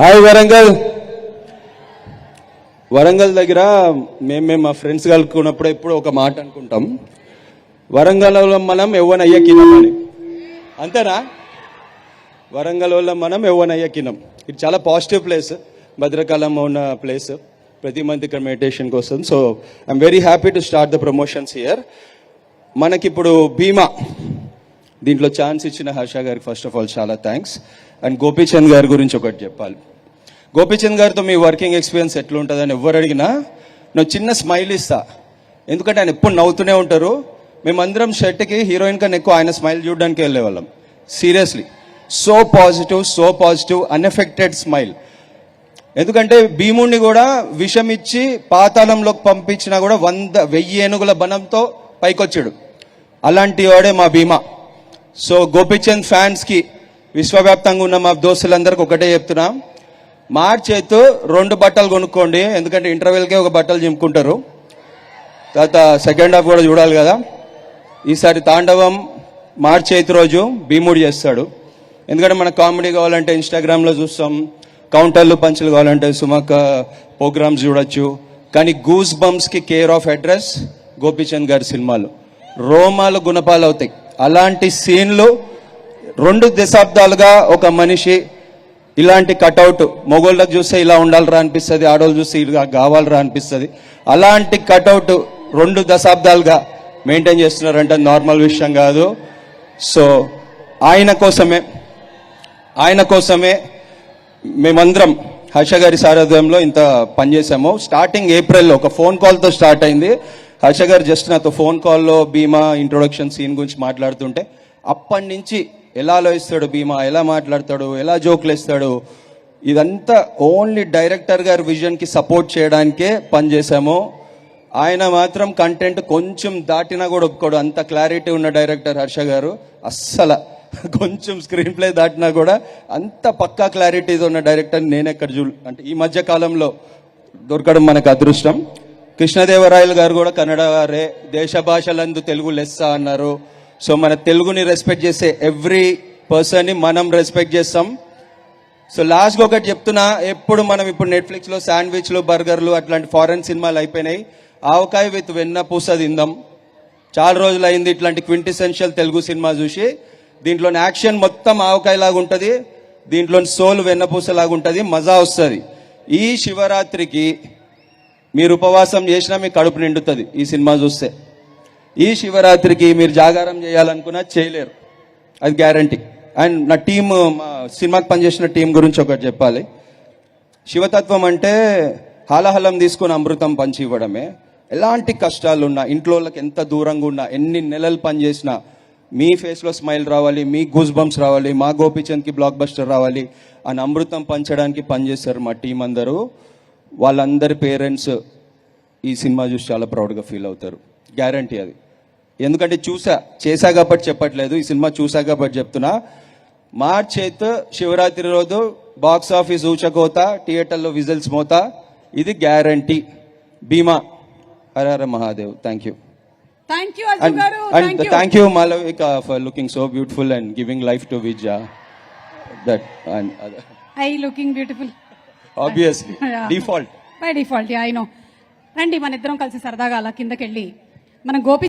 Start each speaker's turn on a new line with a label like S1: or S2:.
S1: Hi Warangal. Warangal దగ్గర మేము మా ఫ్రెండ్స్ కలుపుకున్నప్పుడు ఎప్పుడు ఒక మాట అనుకుంటాం, వరంగల్లో మనం ఎవ్వనయ్యకినం అని. అంతేనా? వరంగల్లో మనం ఎవ్వనయ్యకినం. ఇది చాలా పాజిటివ్ ప్లేస్, భద్రకాళం ఉన్న ప్లేస్. ప్రతి మంత్ ఇక్కడ మెడిటేషన్కి వస్తుంది. So I'm very happy to start the promotions here. మనకిప్పుడు భీమా దీంట్లో ఛాన్స్ ఇచ్చిన హర్ష గారికి ఫస్ట్ ఆఫ్ ఆల్ చాలా థ్యాంక్స్. అండ్ గోపీచంద్ గారి గురించి ఒకటి చెప్పాలి. గోపీచంద్ గారితో మీ వర్కింగ్ ఎక్స్పీరియన్స్ ఎట్లుంటుందని ఎవరు అడిగినా నేను చిన్న స్మైల్ ఇస్తా, ఎందుకంటే ఆయన ఎప్పుడు నవ్వుతూనే ఉంటారు. మేమందరం షర్ట్కి హీరోయిన్ కన్నా ఎక్కువ ఆయన స్మైల్ చూడడానికి వెళ్ళేవాళ్ళం. Seriously so positive unaffected smile. ఎందుకంటే భీముడిని కూడా విషం ఇచ్చి పాతాళంలోకి పంపించినా కూడా 1000 ఏనుగుల బలంతో పైకొచ్చాడు. అలాంటి వాడే మా భీమా. సో గోపీచంద్ ఫ్యాన్స్కి విశ్వవ్యాప్తంగా ఉన్న మా దోస్తులందరికీ ఒకటే చెప్తున్నా, మార్చి 2 బట్టలు కొనుక్కోండి, ఎందుకంటే ఇంటర్వెల్కే ఒక బట్టలు చింపుకుంటారు. తర్వాత సెకండ్ హాఫ్ కూడా చూడాలి కదా. ఈసారి తాండవం మార్చి 8 రోజు భీముడు చేస్తాడు. ఎందుకంటే మనకు కామెడీ కావాలంటే ఇన్స్టాగ్రామ్లో చూస్తాం, కౌంటర్లు పంచులు కావాలంటే సుమక్క ప్రోగ్రామ్స్ చూడొచ్చు. కానీ గూస్ బంప్స్కి కేర్ ఆఫ్ అడ్రస్ గోపీచంద్ గారి సినిమాలు. రోమాలు గుణపాలు అవుతాయి. అలాంటి సీన్లు 2 దశాబ్దాలుగా ఒక మనిషి ఇలాంటి కటౌట్, మొగోళ్ళకి చూస్తే ఇలా ఉండాలిరా అనిపిస్తుంది, ఆడవాళ్ళు చూస్తే ఇలా కావాలరా అనిపిస్తుంది. అలాంటి కటౌట్ 2 దశాబ్దాలుగా మెయింటైన్ చేస్తున్నారంటే నార్మల్ విషయం కాదు. సో ఆయన కోసమే మేమందరం హర్ష గారి సారథ్యంలో ఇంత పనిచేసాము. స్టార్టింగ్ ఏప్రిల్లో ఒక ఫోన్ కాల్తో స్టార్ట్ అయింది. హర్ష గారు జస్ట్ నాతో ఫోన్ కాల్లో భీమా ఇంట్రొడక్షన్ సీన్ గురించి మాట్లాడుతుంటే అప్పటి నుంచి ఎలా ఆలోచిస్తాడు భీమా, ఎలా మాట్లాడతాడు, ఎలా జోకులు వేస్తాడు, ఇదంతా ఓన్లీ డైరెక్టర్ గారి విజన్కి సపోర్ట్ చేయడానికే పనిచేసాము. ఆయన మాత్రం కంటెంట్ కొంచెం దాటినా కూడా ఒప్పుకోడు. అంత క్లారిటీ ఉన్న డైరెక్టర్ హర్ష గారు. అస్సలు కొంచెం స్క్రీన్ ప్లే దాటినా కూడా అంత పక్కా క్లారిటీతో ఉన్న డైరెక్టర్ నేనెక్కడ అంటే ఈ మధ్య కాలంలో దొరకడం మనకు అదృష్టం. కృష్ణదేవరాయలు గారు కూడా కన్నడ వారే, దేశ భాషలందు తెలుగు లెస్స అన్నారు. సో మన తెలుగుని రెస్పెక్ట్ చేసే ఎవ్రీ పర్సన్ని మనం రెస్పెక్ట్ చేస్తాం. సో లాస్ట్గా ఒకటి చెప్తున్నా, మనం ఇప్పుడు నెట్ఫ్లిక్స్లో శాండ్విచ్లు, బర్గర్లు అట్లాంటి ఫారెన్ సినిమాలు అయిపోయినాయి. ఆవకాయ విత్ వెన్న పూస తిందాం. చాలా రోజులు అయింది ఇట్లాంటి క్వింటిసెన్షియల్ తెలుగు సినిమా చూసి. దీంట్లోని యాక్షన్ మొత్తం ఆవకాయ లాగా ఉంటుంది, దీంట్లోని సోల్ వెన్నపూస లాగా ఉంటుంది, మజా వస్తుంది. ఈ శివరాత్రికి మీరు ఉపవాసం చేసినా మీ కడుపు నిండుతుంది ఈ సినిమా చూస్తే. ఈ శివరాత్రికి మీరు జాగారం చేయాలనుకున్నా చేయలేరు, అది గ్యారంటీ. అండ్ నా టీమ్, మా సినిమాకి పనిచేసిన టీం గురించి ఒకటి చెప్పాలి. శివతత్వం అంటే హాలహలం తీసుకుని అమృతం పంచి ఇవ్వడమే. ఎలాంటి కష్టాలున్నా, ఇంట్లో వాళ్ళకి ఎంత దూరంగా ఉన్నా, ఎన్ని నెలలు పనిచేసినా మీ ఫేస్లో స్మైల్ రావాలి, మీ గూస్ బంప్స్ రావాలి, మా గోపీచంద్కి బ్లాక్ బస్టర్ రావాలి అని అమృతం పంచడానికి పనిచేస్తారు మా టీం అందరూ. వాళ్ళందరి పేరెంట్స్ ఈ సినిమా చూసి చాలా ప్రౌడ్గా ఫీల్ అవుతారు, గ్యారంటీ అది. ఎందుకంటే చేశా కాబట్టి చెప్పట్లేదు, ఈ సినిమా చూసా కాబట్టి చెప్తున్నా. మార్చి 8 శివరాత్రి రోజు బాక్స్ ఆఫీస్ ఊచకోత, థియేటర్లో విజిల్స్ మోత, ఇది guarantee. Bheema. Hara Hara Mahadev. Thank you.
S2: Thank you, Arju garu.
S1: And thank you, Malavika, for looking so beautiful and giving life to Vijaya. That and other.
S2: I looking beautiful.
S1: Obviously,
S2: Yeah.
S1: default.
S2: By default, yeah, I know. రండి మన ఇద్దరం కలిసి సరదాగా అలా కిందకెళ్ళి మన గోపి